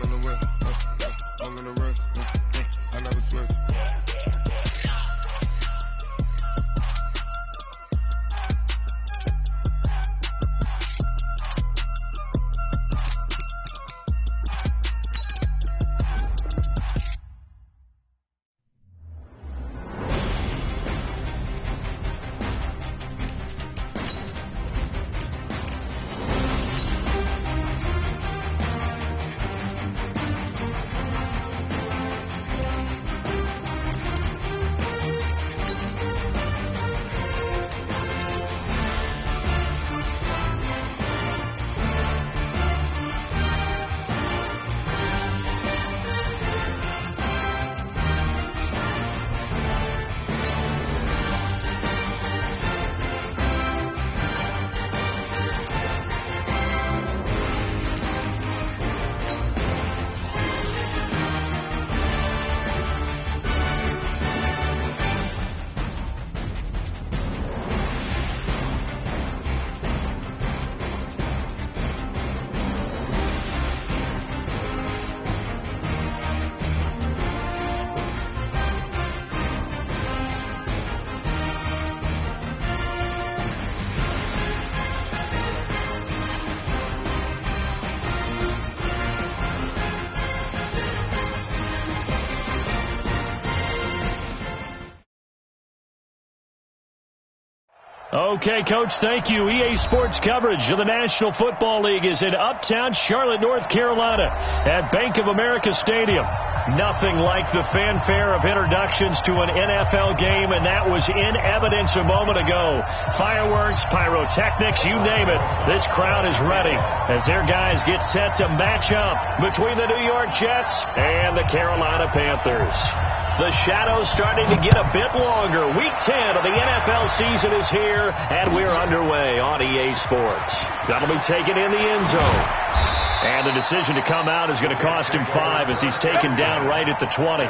on the way. I'm in the rush. I never sweat. Okay, Coach, thank you. EA Sports coverage of the National Football League is in uptown Charlotte, North Carolina at Bank of America Stadium. Nothing like the fanfare of introductions to an NFL game, and that was in evidence a moment ago. Fireworks, pyrotechnics, you name it. This crowd is ready as their guys get set to match up between the New York Jets and the Carolina Panthers. The shadow's starting to get a bit longer. Week 10 of the NFL season is here, and we're underway on EA Sports. That'll be taken in the end zone. And the decision to come out is going to cost him 5 as he's taken down right at the 20.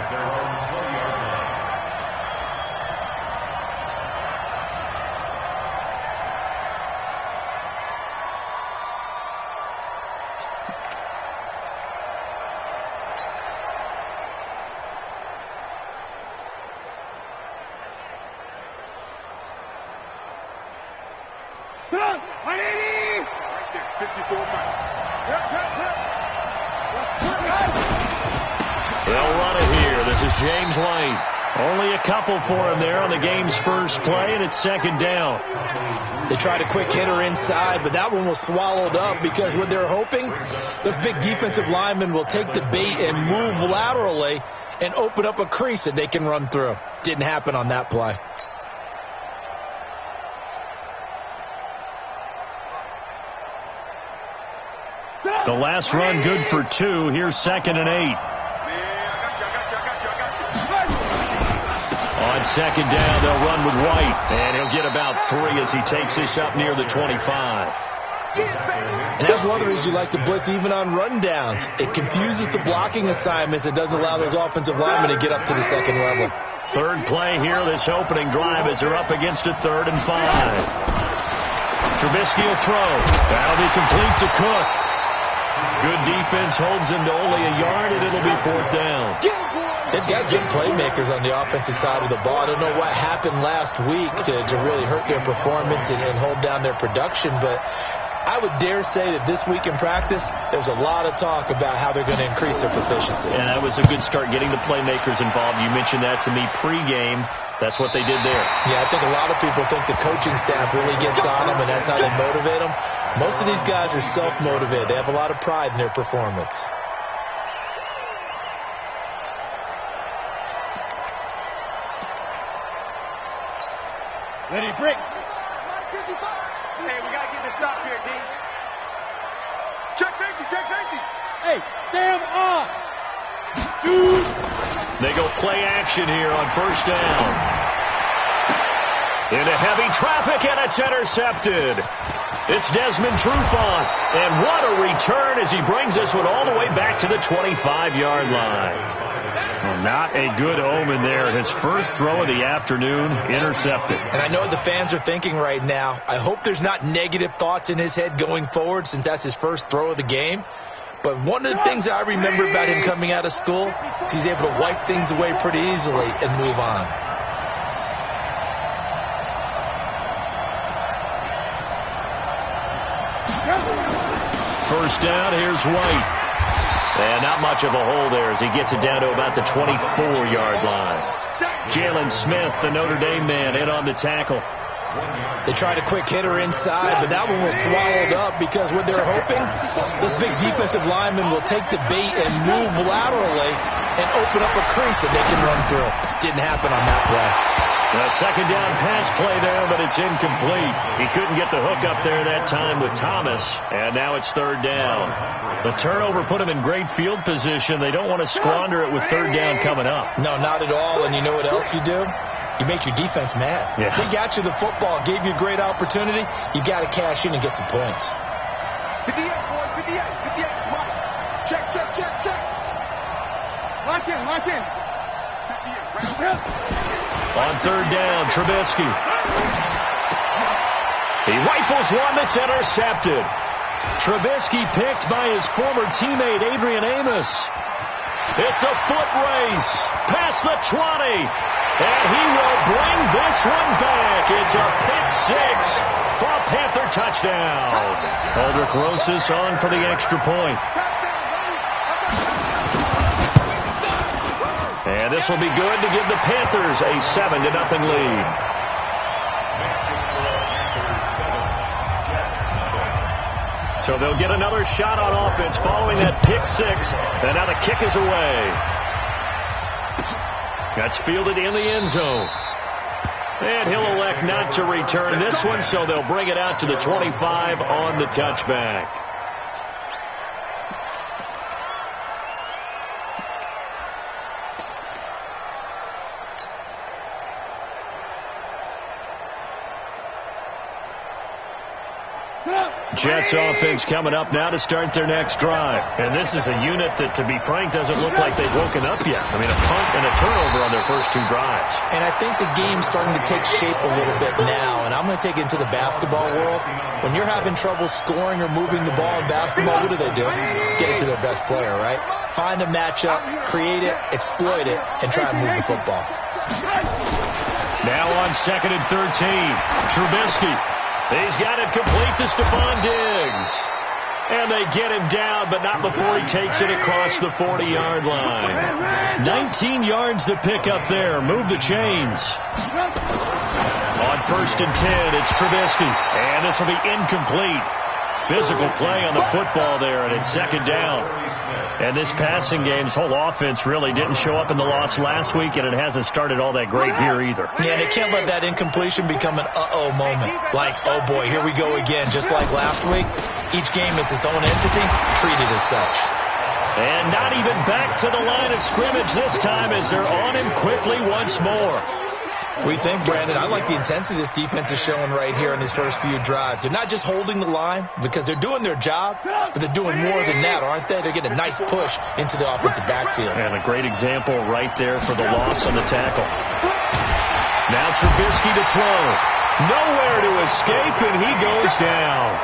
They'll run it here. This is James Lane. Only a couple for him there on the game's first play, and it's second down. They tried a quick hitter inside, but that one was swallowed up because what they're hoping, those big defensive linemen will take the bait and move laterally and open up a crease that they can run through. Didn't happen on that play. The last run good for 2. Here's 2nd and 8. On second down, they'll run with White. And he'll get about 3 as he takes this up near the 25. And that's one of the reasons you like to blitz even on run downs. It confuses the blocking assignments. It doesn't allow those offensive linemen to get up to the second level. Third play here, this opening drive as they're up against a 3rd and 5. Trubisky will throw. That'll be complete to Cook. Good defense holds him to only a yard, and it'll be 4th down. They've got good playmakers on the offensive side of the ball. I don't know what happened last week to really hurt their performance and hold down their production, but I would dare say that this week in practice, there's a lot of talk about how they're going to increase their proficiency. And that was a good start, getting the playmakers involved. You mentioned that to me pregame. That's what they did there. Yeah, I think a lot of people think the coaching staff really gets on them, and that's how they motivate them. Most of these guys are self-motivated. They have a lot of pride in their performance. Ready, break. Hey, we got to get this stop here, D. Check safety, check safety. Hey, stand off. Choose. They go play action here on first down. Into heavy traffic, and it's intercepted. It's Desmond Trufant. And what a return as he brings this one all the way back to the 25-yard line. Well, not a good omen there. His first throw of the afternoon, intercepted. And I know what the fans are thinking right now. I hope there's not negative thoughts in his head going forward since that's his first throw of the game. But one of the things that I remember about him coming out of school is he's able to wipe things away pretty easily and move on. First down, here's White. And not much of a hole there as he gets it down to about the 24-yard line. Jalen Smith, the Notre Dame man, in on the tackle. They tried a quick hitter inside, but that one was swallowed up because what they're hoping, this big defensive lineman will take the bait and move laterally and open up a crease that they can run through. Didn't happen on that play. A second down pass play there, but it's incomplete. He couldn't get the hook up there that time with Thomas, and now it's third down. The turnover put him in great field position. They don't want to squander it with third down coming up. No, not at all, and you know what else you do? You make your defense mad. Yeah. They got you the football, gave you a great opportunity. You got to cash in and get some points. 58, boys, 58, 58. Mike. Check, check, check, check. Lock in, lock in. 58. On third down, Trubisky. He rifles one that's intercepted. Trubisky picked by his former teammate Adrian Amos. It's a foot race past the 20. And he will bring this one back. It's a pick six for a Panther touchdown. Aldrich Rosas on for the extra point. And this will be good to give the Panthers a 7-0 lead. So they'll get another shot on offense following that pick six. And now the kick is away. That's fielded in the end zone. And he'll elect not to return this one, so they'll bring it out to the 25 on the touchback. Jets offense coming up now to start their next drive. And this is a unit that, to be frank, doesn't look like they've woken up yet. I mean, a punt and a turnover on their first two drives. And I think the game's starting to take shape a little bit now. And I'm going to take it into the basketball world. When you're having trouble scoring or moving the ball in basketball, what do? Get it to their best player, right? Find a matchup, create it, exploit it, and try and move the football. Now on 2nd and 13, Trubisky. He's got it complete to Stephon Diggs. And they get him down, but not before he takes it across the 40-yard line. 19 yards to pick up there. Move the chains. On 1st and 10, it's Trubisky. And this will be incomplete. Physical play on the football there, and it's 2nd down. And this passing game's whole offense really didn't show up in the loss last week, and it hasn't started all that great here either. Yeah, they can't let that incompletion become an uh-oh moment. Like, oh boy, here we go again. Just like last week, each game is its own entity, treated as such. And not even back to the line of scrimmage this time as they're on him quickly once more. We think, Brandon, I like the intensity this defense is showing right here in these first few drives. They're not just holding the line because they're doing their job, but they're doing more than that, aren't they? They're getting a nice push into the offensive backfield. And a great example right there for the loss on the tackle. Now Trubisky to throw. Nowhere to escape, and he goes down.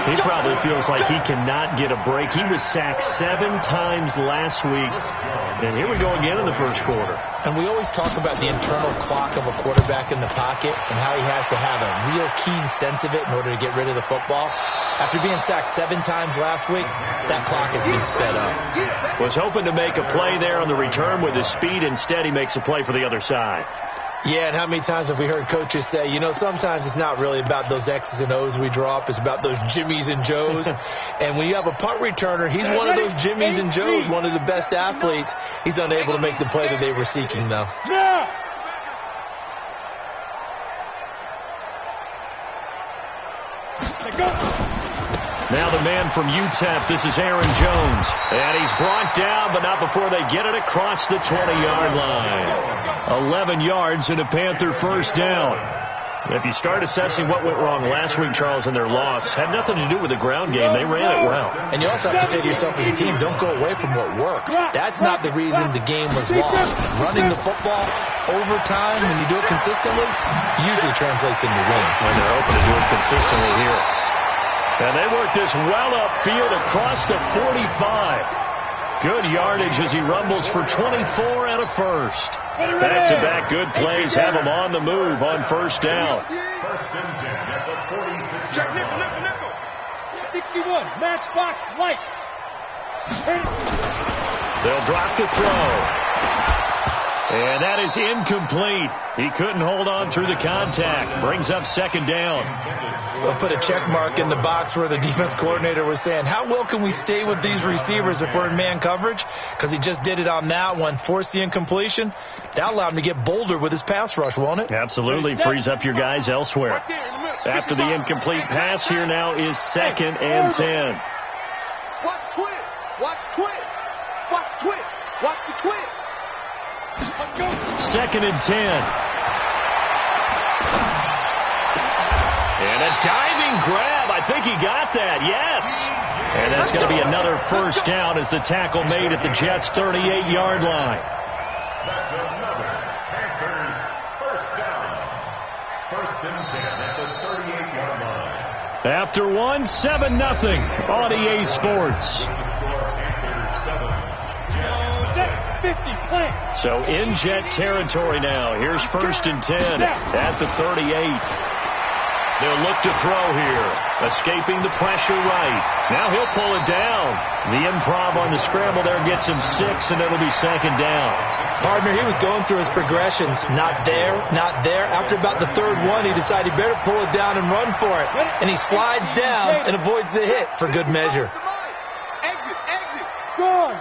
He probably feels like he cannot get a break. He was sacked 7 times last week. And here we go again in the first quarter. And we always talk about the internal clock of a quarterback in the pocket and how he has to have a real keen sense of it in order to get rid of the football. After being sacked 7 times last week, that clock has been sped up. Was hoping to make a play there on the return with his speed. Instead, he makes a play for the other side. Yeah, and how many times have we heard coaches say, you know, sometimes it's not really about those X's and O's we drop. It's about those Jimmies and Joes. And when you have a punt returner, he's one of those Jimmies and Joes, one of the best athletes. He's unable to make the play that they were seeking, though. Now the man from UTEP, this is Aaron Jones. And he's brought down, but not before they get it across the 20-yard line. 11 yards and a Panther first down. If you start assessing what went wrong last week, Charles, in their loss, had nothing to do with the ground game. They ran it well. And you also have to say to yourself as a team, don't go away from what worked. That's not the reason the game was lost. Running the football over time, when you do it consistently, usually translates into wins. And they're open to do it consistently here. And they work this well upfield across the 45. Good yardage as he rumbles for 24 and a first. Back-to-back good plays have him on the move on first down. First and 10 at the 46. Check nickel. 61, matchbox light. They'll drop the throw. And that is incomplete. He couldn't hold on through the contact. Brings up second down. They'll put a check mark in the box where the defense coordinator was saying, how well can we stay with these receivers if we're in man coverage? Because he just did it on that one, forced the incompletion. That allowed him to get bolder with his pass rush, won't it? Absolutely. Frees up your guys elsewhere. After the incomplete pass, here now is second and 10. Watch twist. Watch twist. Watch twist. Watch the twist. Second and 10. And a diving grab. I think he got that. Yes. And that's going to be another first down as the tackle made at the Jets' 38-yard line. That's another Panthers first down. First and 10 at the 38-yard line. After one, 7-0 on EA Sports. So in Jet territory now. Here's first and 10 at the 38. They'll look to throw here. Escaping the pressure right. Now he'll pull it down. The improv on the scramble there gets him 6, and it'll be second down. Partner, he was going through his progressions. Not there, not there. After about the third one, he decided he better pull it down and run for it. And he slides down and avoids the hit for good measure. Exit. Go.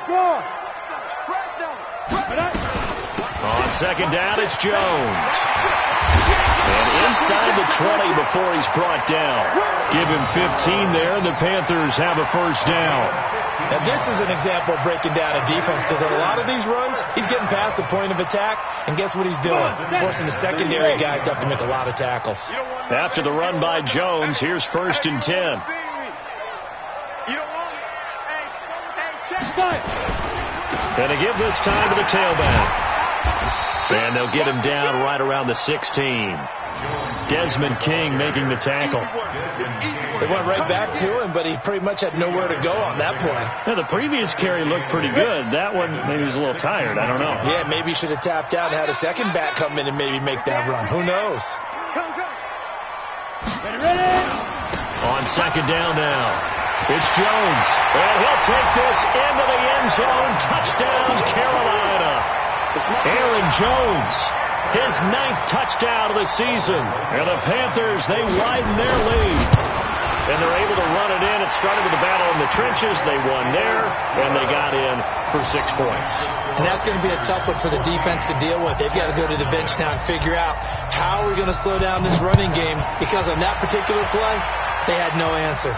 On second down, it's Jones. And inside the 20 before he's brought down. Give him 15 there, and the Panthers have a first down. Now, this is an example of breaking down a defense, because on a lot of these runs, he's getting past the point of attack, and guess what he's doing? Forcing the secondary guys to have to make a lot of tackles. After the run by Jones, here's first and 10. And to give this time to the tailback. And they'll get him down right around the 16. Desmond King making the tackle. They went right back to him, but he pretty much had nowhere to go on that play. Now, the previous carry looked pretty good. That one, maybe he was a little tired. I don't know. Yeah, maybe he should have tapped out and had a second back come in and maybe make that run. Who knows? Ready. On second down now, it's Jones. And he'll take this into the end zone. Touchdown, Carolina. Aaron Jones, his 9th touchdown of the season. And the Panthers, they widen their lead. And they're able to run it in. It started with a battle in the trenches. They won there, and they got in for 6 points. And that's going to be a tough one for the defense to deal with. They've got to go to the bench now and figure out how we're going to slow down this running game, because on that particular play, they had no answer.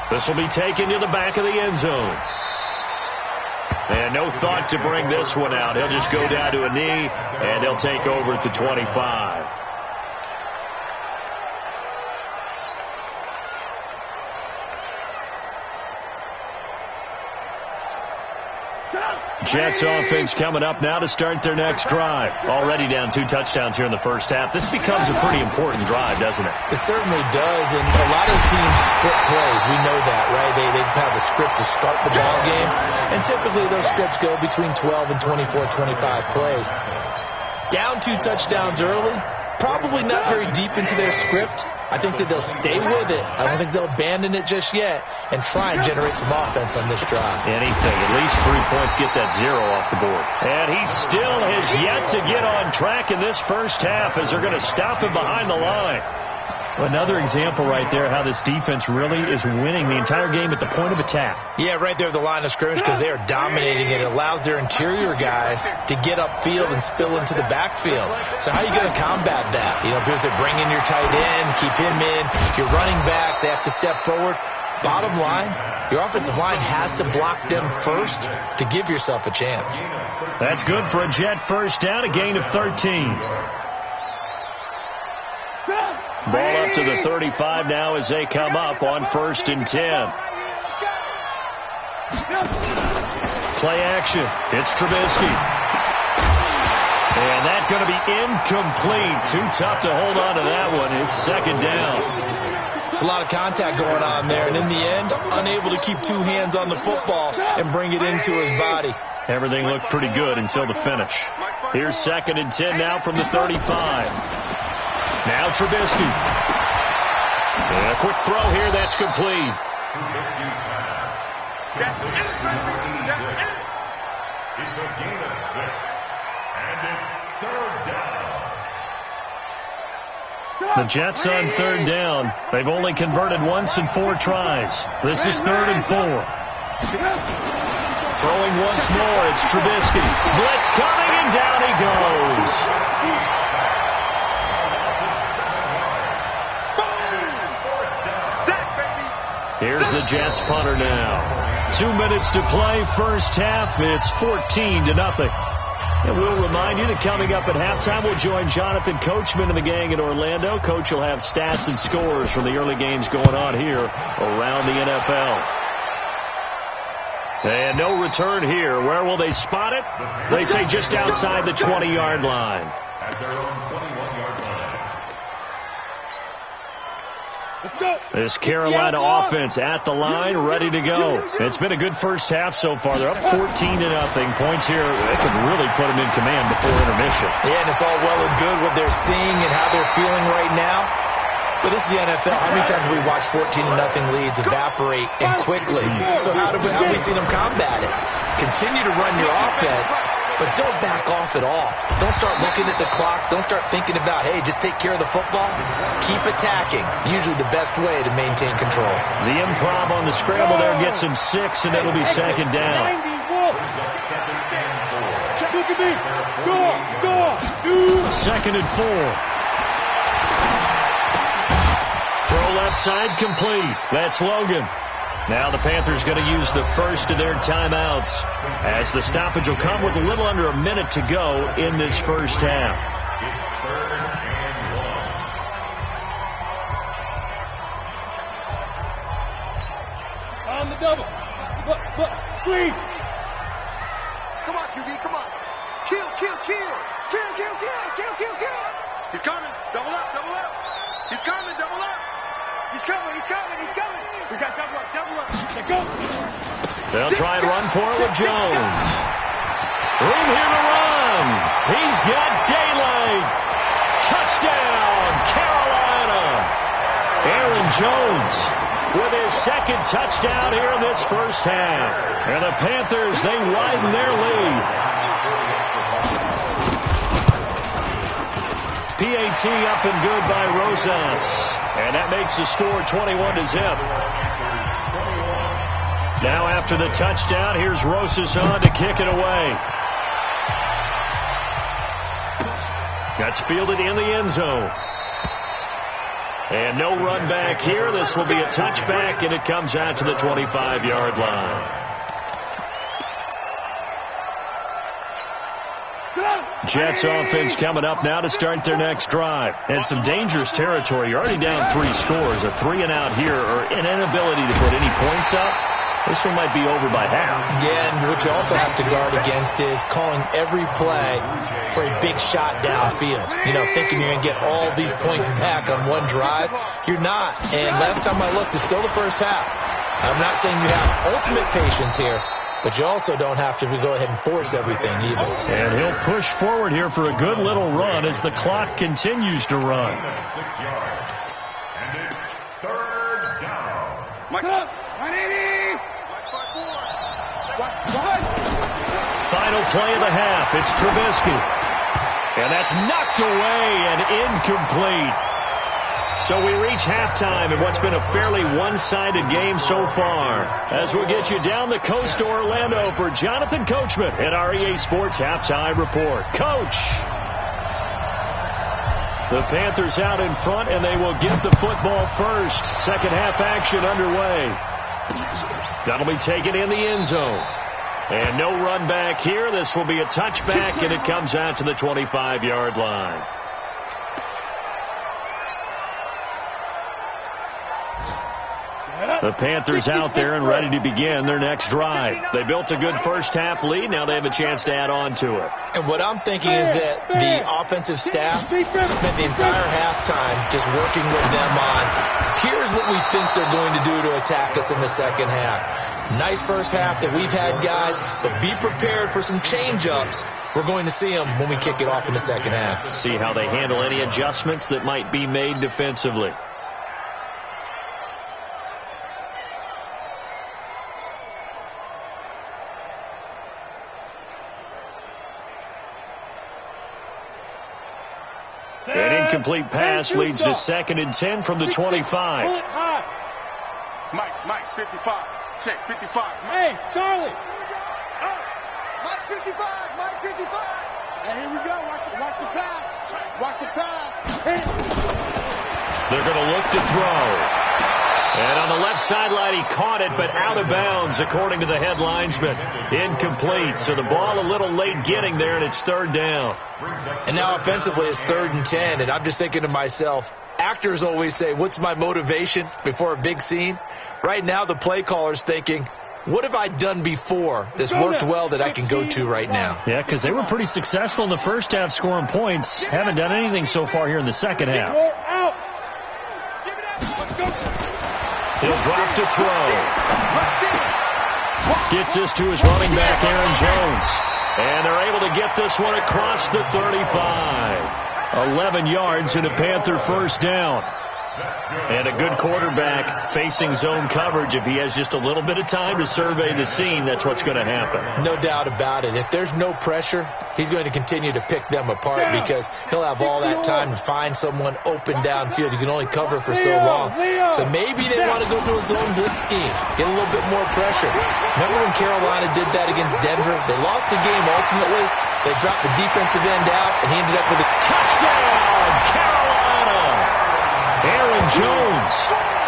This will be taken to the back of the end zone. And no thought to bring this one out. He'll just go down to a knee, and they'll take over at the 25. Jets offense coming up now to start their next drive. Already down 2 touchdowns here in the first half. This becomes a pretty important drive, doesn't it? It certainly does, and a lot of teams split plays. We know that, right? They have a script to start the ball game, and typically those scripts go between 12 and 24, 25 plays. Down 2 touchdowns early, probably not very deep into their script. I think that they'll stay with it. I don't think they'll abandon it just yet and try and generate some offense on this drive. Anything. At least 3 points, get that 0 off the board. And he still has yet to get on track in this first half as they're going to stop him behind the line. Another example right there how this defense really is winning the entire game at the point of attack. Yeah, right there at the line of scrimmage, because they are dominating it. It allows their interior guys to get upfield and spill into the backfield. So how are you going to combat that? You know, because they bring in your tight end, keep him in, your running backs, they have to step forward. Bottom line, your offensive line has to block them first to give yourself a chance. That's good for a Jet first down, a gain of 13. Ball up to the 35 now as they come up on first and 10. Play action. It's Trubisky. And that's going to be incomplete. Too tough to hold on to that one. It's second down. It's a lot of contact going on there, and in the end, unable to keep two hands on the football and bring it into his body. Everything looked pretty good until the finish. Here's 2nd and 10 now from the 35. Now Trubisky. And a quick throw here, that's complete. Trubisky's pass. It's a gain of 6. And it's 3rd down. The Jets on 3rd down. They've only converted once in 4 tries. This is 3rd and 4. Throwing once more, it's Trubisky. Blitz coming, and down he goes. Here's the Jets punter now. 2 minutes to play, first half. It's 14-0. And we'll remind you that coming up at halftime, we'll join Jonathan Coachman and the gang in Orlando. Coach will have stats and scores from the early games going on here around the NFL. And no return here. Where will they spot it? They say just outside the 20-yard line. At their own 21-yard line. This Carolina offense at the line, ready to go. It's been a good first half so far. They're up 14-0. Points here, they could really put them in command before intermission. Yeah, and it's all well and good what they're seeing and how they're feeling right now. But this is the NFL. How many times have we watched 14-0 leads evaporate and quickly? So how have we seen them combat it? Continue to run your offense, but don't back off at all. Don't start looking at the clock. Don't start thinking about, hey, just take care of the football. Keep attacking. Usually the best way to maintain control. The improv on the scramble there gets him 6, and it'll be 2nd down. Second and 4. Throw left side complete. That's Logan. Now the Panthers going to use the first of their timeouts as the stoppage will come with a little under a minute to go in this first half. It's 3rd and 1. On the double. Screen. Come on, QB, come on. Kill. He's coming. Double up. He's coming, double up. He's coming. We got double up. Let's go. They'll try and run for it with Jones. Room here to run. He's got daylight. Touchdown, Carolina. Aaron Jones with his 2nd touchdown here in this first half. And the Panthers, they widen their lead. PAT up and good by Rosas. And that makes the score 21-0. Now after the touchdown, here's Rosas on to kick it away. That's fielded in the end zone. And no run back here. This will be a touchback, and it comes out to the 25-yard line. Jets offense coming up now to start their next drive. And some dangerous territory. You're already down 3 scores. A 3-and-out here or an inability to put any points up. This one might be over by half. Yeah, and what you also have to guard against is calling every play for a big shot downfield. You know, thinking you're going to get all these points back on one drive. You're not. And last time I looked, it's still the first half. I'm not saying you have ultimate patience here, but you also don't have to go ahead and force everything either. And he'll push forward here for a good little run as the clock continues to run. 6 yards. And it's 3rd down. Mike up. 180. Final play of the half. It's Trubisky. And that's knocked away and incomplete. So we reach halftime in what's been a fairly one-sided game so far. As we'll get you down the coast to Orlando for Jonathan Coachman at our EA Sports Halftime Report. Coach! The Panthers out in front, and they will get the football first. Second half action underway. That'll be taken in the end zone. And no run back here. This will be a touchback, and it comes out to the 25-yard line. The Panthers out there and ready to begin their next drive. They built a good first-half lead. Now they have a chance to add on to it. And what I'm thinking is that the offensive staff spent the entire halftime just working with them on, here's what we think they're going to do to attack us in the second half. Nice first half that we've had, guys, but be prepared for some change-ups. We're going to see them when we kick it off in the second half. See how they handle any adjustments that might be made defensively. An incomplete pass leads to 2nd and 10 from the 25. Mike, 55. Check, 55. Hey, Charlie. Mike 55, Mike 55. And here we go. Watch the pass. Watch the pass. They're going to look to throw. And on the left sideline, he caught it, but out of bounds, according to the head linesman. Incomplete. So the ball a little late getting there, and it's 3rd down. And now offensively, it's 3rd and 10, and I'm just thinking to myself, actors always say, what's my motivation before a big scene? Right now, the play caller's thinking, what have I done before that's worked well that I can go to right now? Yeah, because they were pretty successful in the first half scoring points. Haven't done anything so far here in the second half. He'll drop to throw. Gets this to his running back, Aaron Jones. And they're able to get this one across the 35. 11 yards and a Panther first down. And a good quarterback facing zone coverage. If he has just a little bit of time to survey the scene, that's what's going to happen. No doubt about it. If there's no pressure, he's going to continue to pick them apart because he'll have all that time to find someone open downfield. You can only cover for so long. So maybe they want to go to a zone blitz scheme, get a little bit more pressure. Remember when Carolina did that against Denver? They lost the game ultimately. They dropped the defensive end out, and he ended up with a touchdown, Carolina! Aaron Jones,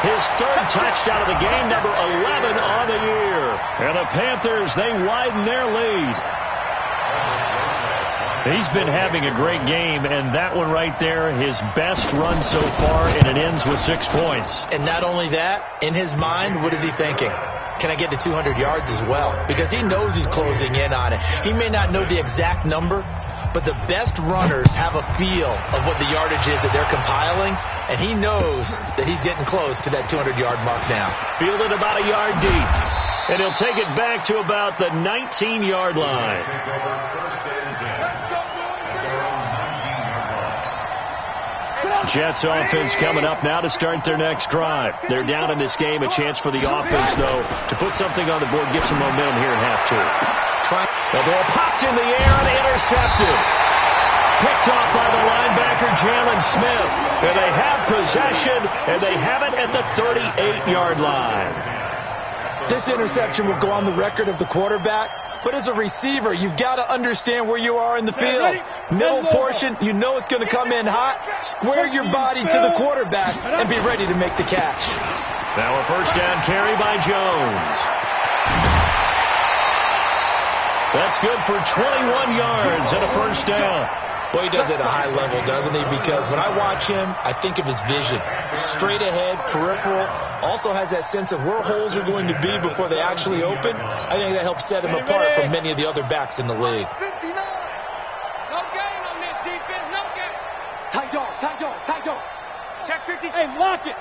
his 3rd touchdown of the game, number 11 on the year. And the Panthers, they widen their lead. He's been having a great game, and that one right there, his best run so far, and it ends with 6 points. And not only that, in his mind, what is he thinking? Can I get to 200 yards as well? Because he knows he's closing in on it. He may not know the exact number, but the best runners have a feel of what the yardage is that they're compiling, and he knows that he's getting close to that 200-yard mark now. Fielded about a yard deep, and he'll take it back to about the 19-yard line. Jets offense coming up now to start their next drive. They're down in this game. A chance for the offense, though, to put something on the board, get some momentum here in half 2. The ball popped in the air and intercepted. Picked off by the linebacker, Jalen Smith. And they have possession, and they have it at the 38-yard line. This interception will go on the record of the quarterback. But as a receiver, you've got to understand where you are in the field. Middle portion, you know it's going to come in hot. Square your body to the quarterback and be ready to make the catch. Now a first down carry by Jones. That's good for 21 yards and a first down. Well, he does it at a high level, doesn't he? Because when I watch him, I think of his vision. Straight ahead, peripheral. Also has that sense of where holes are going to be before they actually open. I think that helps set him apart from many of the other backs in the league. No gain on this defense, no gain. Tight dog. Check 50. Hey, lock it.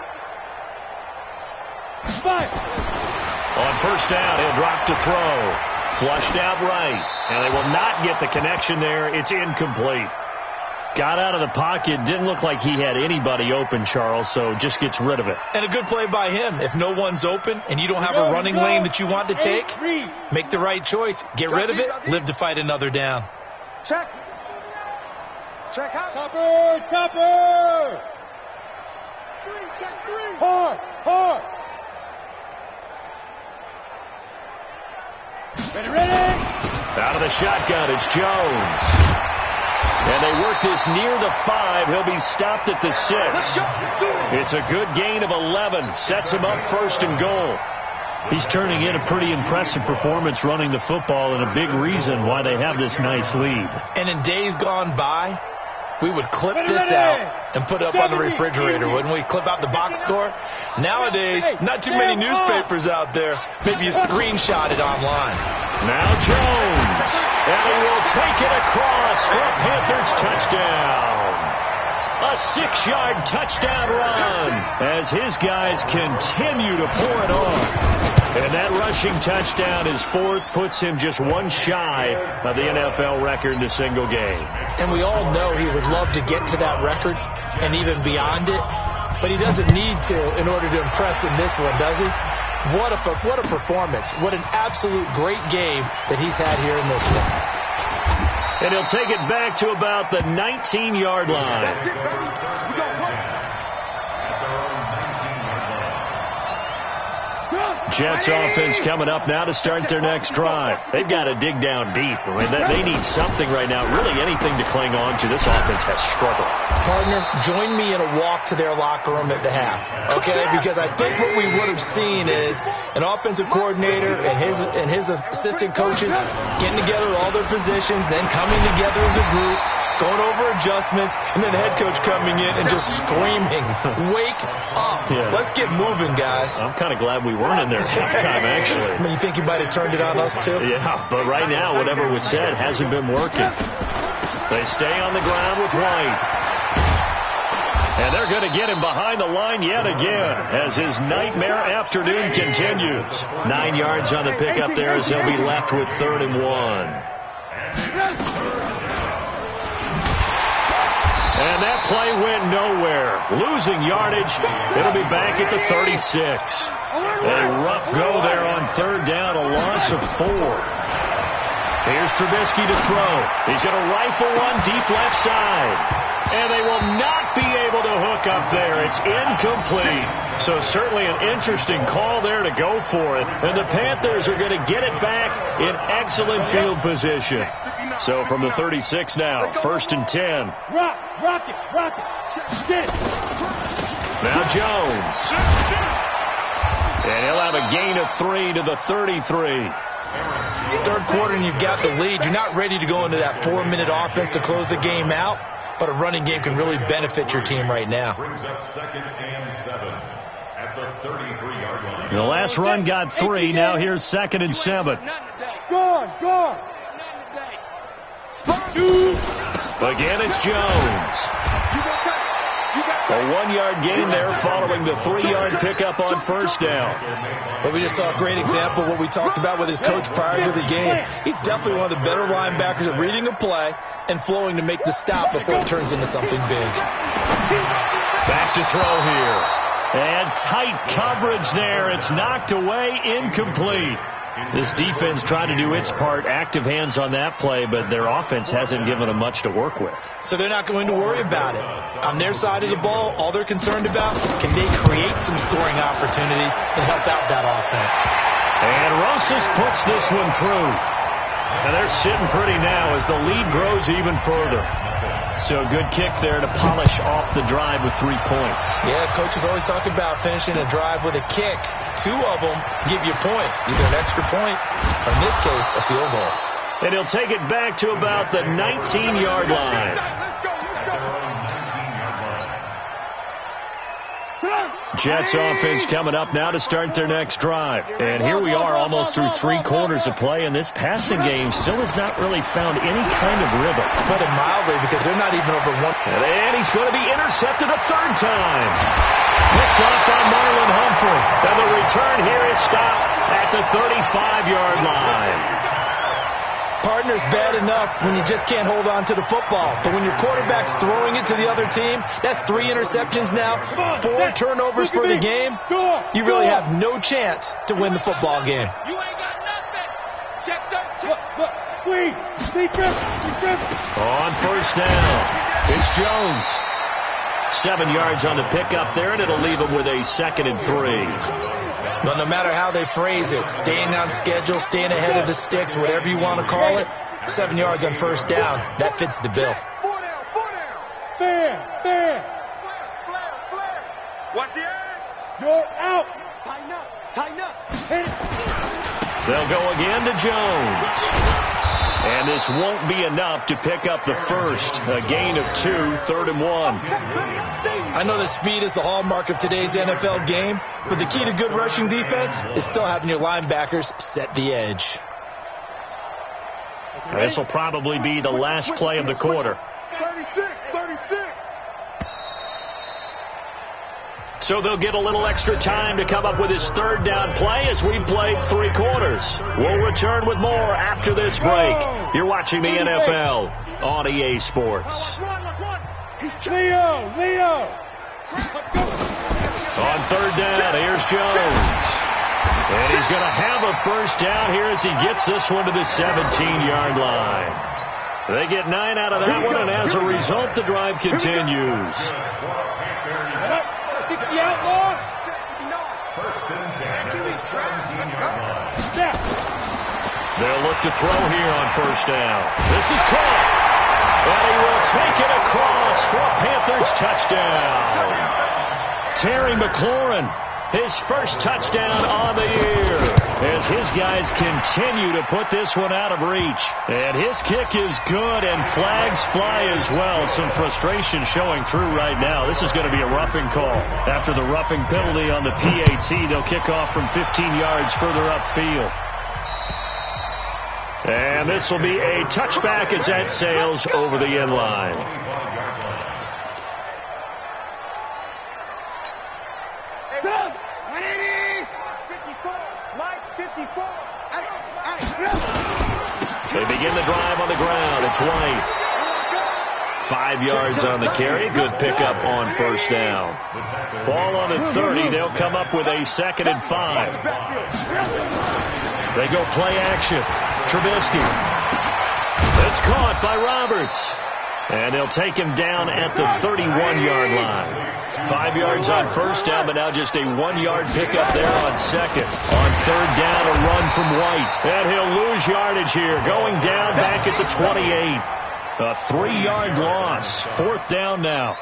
Fire. On first down, he'll drop to throw. Flushed out right. And they will not get the connection there. It's incomplete. Got out of the pocket. Didn't look like he had anybody open, Charles, so just gets rid of it. And a good play by him. If no one's open and you don't have a running lane that you want to take, make the right choice. Get rid of it. Live to fight another down. Check out. Topper. Check 3. Hard. Ready. Out of the shotgun, it's Jones. And they work this near the 5. He'll be stopped at the 6. It's a good gain of 11. Sets him up 1st and goal. He's turning in a pretty impressive performance running the football, and a big reason why they have this nice lead. And in days gone by, we would clip this out and put it up on the refrigerator, wouldn't we? Clip out the box score. Nowadays, not too many newspapers out there. Maybe you screenshot it online. Now Jones, and he will take it across for a Panthers touchdown. A 6-yard touchdown run as his guys continue to pour it on. And that rushing touchdown, his fourth, puts him just one shy of the NFL record in a single game. And we all know he would love to get to that record and even beyond it, but he doesn't need to in order to impress in this one, does he? What a performance. What an absolute great game that he's had here in this one. And he'll take it back to about the 19-yard line. Jets offense coming up now to start their next drive. They've got to dig down deep. I mean, they need something right now, really anything to cling on to. This offense has struggled. Partner, join me in a walk to their locker room at the half, okay? Because I think what we would have seen is an offensive coordinator and his assistant coaches getting together all their positions, then coming together as a group, going over adjustments, and then the head coach coming in and just screaming, wake up. Yeah. Let's get moving, guys. I'm kind of glad we weren't in there at halftime, actually. I mean, you think you might have turned it on us, too? Yeah, but right now, whatever was said hasn't been working. They stay on the ground with White. And they're going to get him behind the line yet again as his nightmare afternoon continues. 9 yards on the pickup there as they'll be left with 3rd and 1. And that play went nowhere. Losing yardage. It'll be back at the 36. A rough go there on 3rd down, a loss of 4. Here's Trubisky to throw. He's going to rifle one deep left side. And they will not be able to hook up there. It's incomplete. So certainly an interesting call there to go for it. And the Panthers are going to get it back in excellent field position. So from the 36 now, 1st and 10. Rock it. Get it. Now Jones. And he'll have a gain of 3 to the 33. 3rd quarter and you've got the lead. You're not ready to go into that 4-minute offense to close the game out, but a running game can really benefit your team right now. Brings up 2nd and 7 at the 33-yard line. The last run got 3. Now here's 2nd and 7. Go. Again, it's Jones. A 1-yard gain there following the 3-yard pickup on 1st down. But we just saw a great example of what we talked about with his coach prior to the game. He's definitely one of the better linebackers at reading a play and flowing to make the stop before it turns into something big. Back to throw here. And tight coverage there. It's knocked away, incomplete. This defense tried to do its part, active hands on that play, but their offense hasn't given them much to work with. So they're not going to worry about it. On their side of the ball, all they're concerned about, can they create some scoring opportunities and help out that offense? And Rosas puts this one through. And they're sitting pretty now as the lead grows even further. So a good kick there to polish off the drive with 3 points. Yeah, coaches always talk about finishing a drive with a kick. 2 of them give you points, either an extra point or in this case a field goal. And he'll take it back to about the 19-yard line. Jets offense coming up now to start their next drive. And here we are almost through 3 quarters of play, and this passing game still has not really found any kind of rhythm. Put it mildly, because they're not even over 1. And he's going to be intercepted a 3rd time. Picked off by Marlon Humphrey. And the return here is stopped at the 35-yard line. Partner's bad enough when you just can't hold on to the football. But when your quarterback's throwing it to the other team, that's 3 interceptions now, 4 turnovers for the game. You really have no chance to win the football game. You ain't got nothing. Check that. Look. Squeeze. On 1st down, it's Jones. 7 yards on the pickup there, and it'll leave him with a 2nd and 3. But no matter how they phrase it, staying on schedule, staying ahead of the sticks, whatever you want to call it, 7 yards on 1st down, that fits the bill. 4 down. Fair. Watch the edge. You're out. Tighten up. Hit it. They'll go again to Jones. And this won't be enough to pick up the first. A gain of 2, 3rd and 1. I know that speed is the hallmark of today's NFL game, but the key to good rushing defense is still having your linebackers set the edge. This will probably be the last play of the quarter. 36. So they'll get a little extra time to come up with his 3rd down play as we played 3 quarters. We'll return with more after this break. You're watching the NFL on EA Sports. Leo. On 3rd down, here's Jones. And he's going to have a first down here as he gets this one to the 17-yard line. They get 9 out of that one, and as a result, the drive continues. The outlaw. First and 10 at the 17-yard line. They'll look to throw here on first down. This is caught. And he will take it across for a Panthers touchdown. Terry McLaurin, his first touchdown on the year, as his guys continue to put this one out of reach. And his kick is good, and flags fly as well. Some frustration showing through right now. This is going to be a roughing call. After the roughing penalty on the PAT, they'll kick off from 15 yards further upfield. And this will be a touchback as that sails over the end line. They begin the drive on the ground. It's White. 5 yards on the carry. Good pickup on first down. Ball on the 30. They'll come up with a 2nd and 5. They go play action. Trubisky. It's caught by Roberts. And they'll take him down at the 31-yard line. 5 yards on first down, but now just a 1-yard pickup there on 2nd. On 3rd down, a run from White. And he'll lose yardage here, going down back at the 28. A 3-yard loss. 4th down now.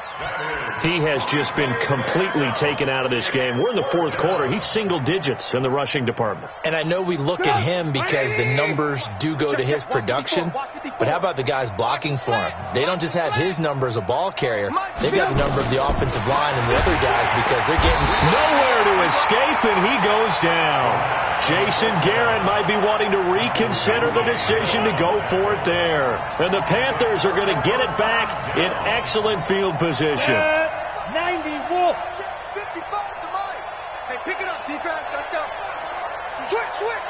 He has just been completely taken out of this game. We're in the 4th quarter. He's single digits in the rushing department. And I know we look at him because the numbers do go to his production, but how about the guys blocking for him? They don't just have his number as a ball carrier. They've got the number of the offensive line and the other guys because they're getting nowhere to escape, and he goes down. Jason Garrett might be wanting to reconsider the decision to go for it there. And the Panthers are going to get it back in excellent field position. 90 Wolf. 55 to Mike. Hey, pick it up, defense. Let's go. Switch.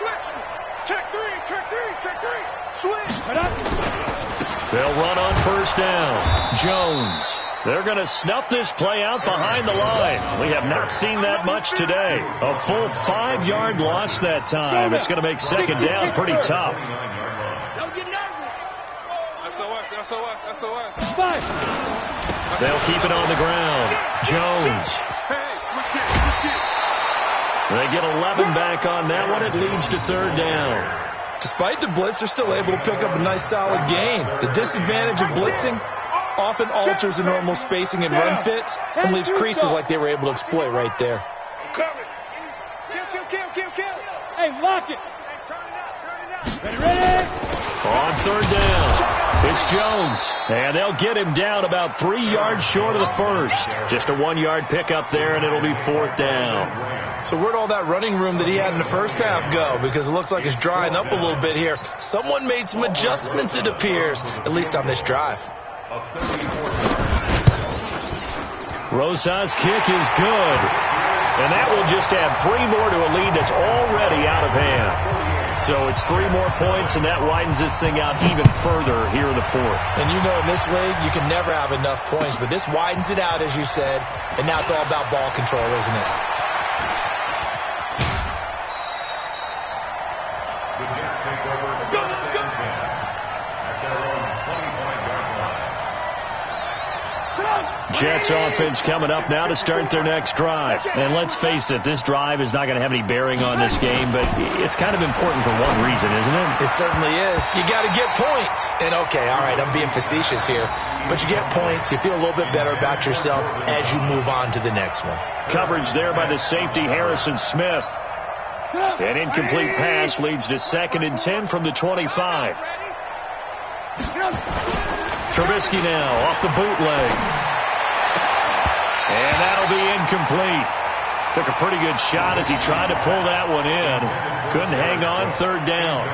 Check three. Switch. They'll run on first down. Jones. They're going to snuff this play out behind the line. We have not seen that much today. A full 5-yard loss that time. It's going to make 2nd down pretty tough. Don't get nervous. SOS. They'll keep it on the ground. Jones. They get 11 back on that one. It leads to 3rd down. Despite the blitz, they're still able to pick up a nice solid gain. The disadvantage of blitzing often alters the normal spacing and run fits and leaves creases like they were able to exploit right there. Kill. Hey, lock it. Turn it out. Ready? On 3rd down, it's Jones. And they'll get him down about 3 yards short of the first. Just a 1-yard pickup there, and it'll be 4th down. So where'd all that running room that he had in the first half go? Because it looks like it's drying up a little bit here. Someone made some adjustments, it appears, at least on this drive. Rosa's kick is good. And that will just add 3 more to a lead that's already out of hand. So it's 3 more points, and that widens this thing out even further here in the 4th. And you know in this league, you can never have enough points, but this widens it out, as you said, and now it's all about ball control, isn't it? The Jets take over the first and 10 at their own 25-yard line. Jets offense coming up now to start their next drive. And let's face it, this drive is not going to have any bearing on this game, but it's kind of important for one reason, isn't it? It certainly is. You got to get points. And okay, all right, I'm being facetious here, but you get points, you feel a little bit better about yourself as you move on to the next one. Coverage there by the safety, Harrison Smith. An incomplete pass leads to 2nd and 10 from the 25. Trubisky now off the bootleg. And that'll be incomplete. Took a pretty good shot as he tried to pull that one in. Couldn't hang on, third down.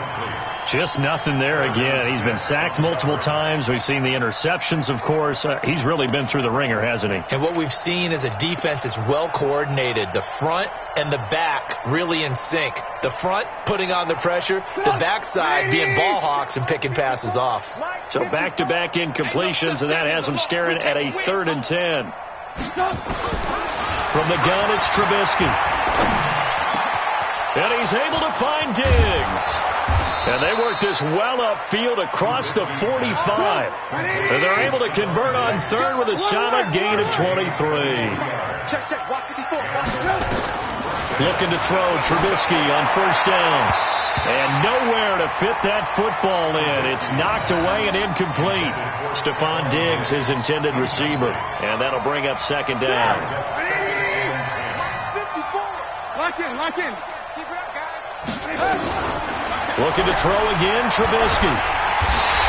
Just nothing there again. He's been sacked multiple times. We've seen the interceptions, of course. He's really been through the ringer, hasn't he? And what we've seen is a defense that's well coordinated. The front and the back really in sync. The front putting on the pressure, the backside being ball hawks and picking passes off. So back-to-back incompletions, and that has him staring at a 3rd and 10. From the gun, it's Trubisky. And he's able to find Diggs. And they work this well upfield across the 45. And they're able to convert on 3rd with a solid gain of 23. Looking to throw Trubisky on 1st down. And nowhere to fit that football in. It's knocked away and incomplete. Stephon Diggs, his intended receiver. And that'll bring up 2nd down. Lock in. Keep it up, guys. Looking to throw again, Trubisky.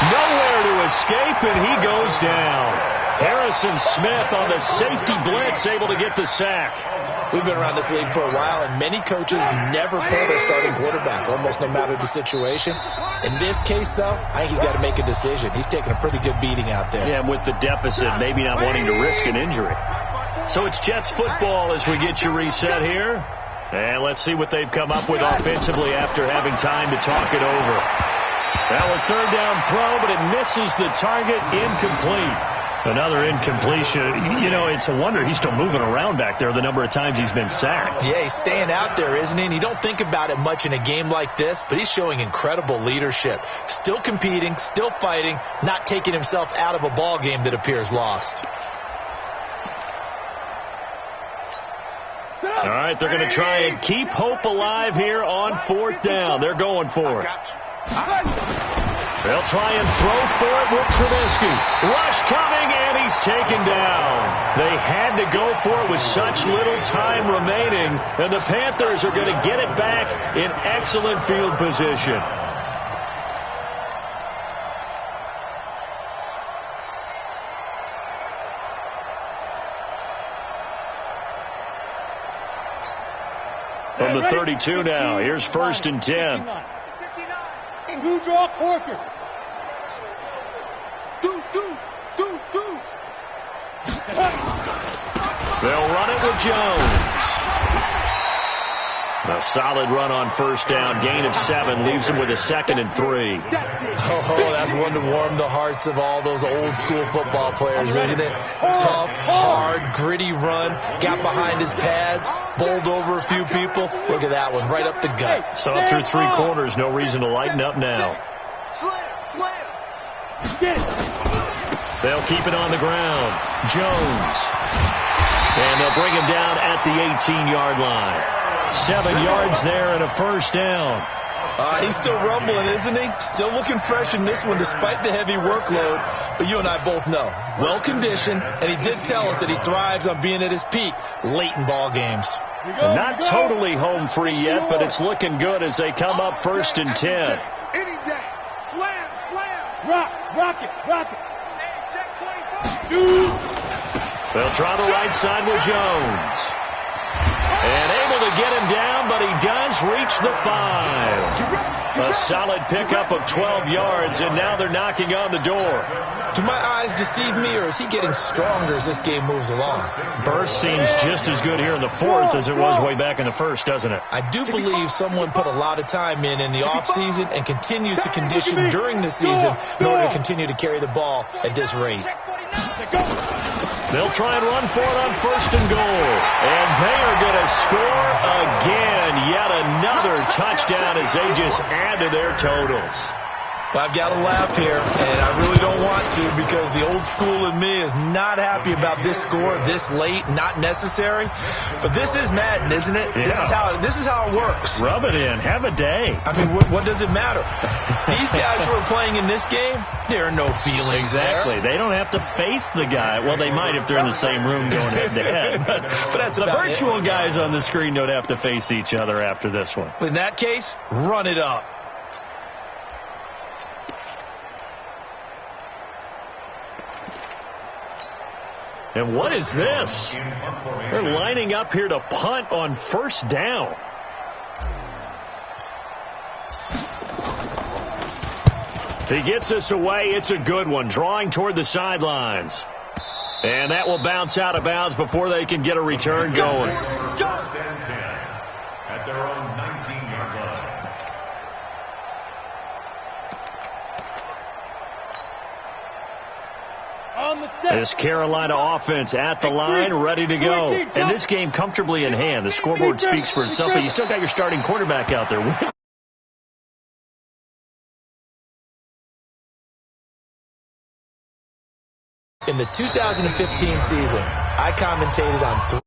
Nowhere to escape, and he goes down. Harrison Smith on the safety blitz, able to get the sack. We've been around this league for a while, and many coaches never pull their starting quarterback, almost no matter the situation. In this case, though, I think he's got to make a decision. He's taking a pretty good beating out there. Yeah, and with the deficit, maybe not wanting to risk an injury. So it's Jets football as we get you reset here. And let's see what they've come up with offensively after having time to talk it over. Well, a 3rd down throw, but it misses the target, incomplete. Another incompletion. You know, it's a wonder he's still moving around back there the number of times he's been sacked. Yeah, he's staying out there, isn't he? And you don't think about it much in a game like this, but he's showing incredible leadership. Still competing, still fighting, not taking himself out of a ball game that appears lost. All right, they're going to try and keep hope alive here on 4th down. They're going for it. They'll try and throw for it with Trubisky. Rush coming, and he's taken down. They had to go for it with such little time remaining, and the Panthers are going to get it back in excellent field position. From the 32 now, here's 1st and 10. Who draw Corkers? Deuce. They'll run it with Jones. A solid run on 1st down. Gain of 7 leaves him with a 2nd and 3. Oh, that's one to warm the hearts of all those old school football players, isn't it? Tough, hard, gritty run. Got behind his pads, bowled over a few people. Look at that one, right up the gut. Saw it through 3 corners. No reason to lighten up now. Slam. They'll keep it on the ground. Jones. And they'll bring him down at the 18-yard line. 7 yards there and a 1st down. He's still rumbling, isn't he? Still looking fresh in this one despite the heavy workload. But you and I both know, well-conditioned, and he did tell us that he thrives on being at his peak late in ball games. Not totally home free yet, but it's looking good as they come up 1st and 10. Any day. Slam. Rock it. They'll try the right side with Jones. And able to get him down, but he does reach the 5. A solid pickup of 12 yards, and now they're knocking on the door. Do my eyes deceive me, or is he getting stronger as this game moves along? Burst seems just as good here in the 4th as it was way back in the 1st, doesn't it? I do believe someone put a lot of time in the offseason and continues to condition during the season in order to continue to carry the ball at this rate. They'll try and run for it on 1st and goal. And they are going to score again. Yet another touchdown as they just add to their totals. Well, I've got to laugh here, and I really don't want to because the old school in me is not happy about this score this late, not necessary. But this is Madden, isn't it? Yeah. This is how it works. Rub it in. Have a day. I mean, what does it matter? These guys who are playing in this game, there are no feelings Exactly. there. They don't have to face the guy. Well, they might if they're in the same room going head-to-head. But that's the about virtual guys on the screen don't have to face each other after this one. In that case, run it up. And what is this? They're lining up here to punt on first down. He gets us away. It's a good one. Drawing toward the sidelines. And that will bounce out of bounds before they can get a return going. First and 10 at their own 19-yard line. This Carolina offense at the line, ready to go. And this game comfortably in hand. The scoreboard speaks for itself, but you still got your starting quarterback out there. In the 2015 season, I commentated on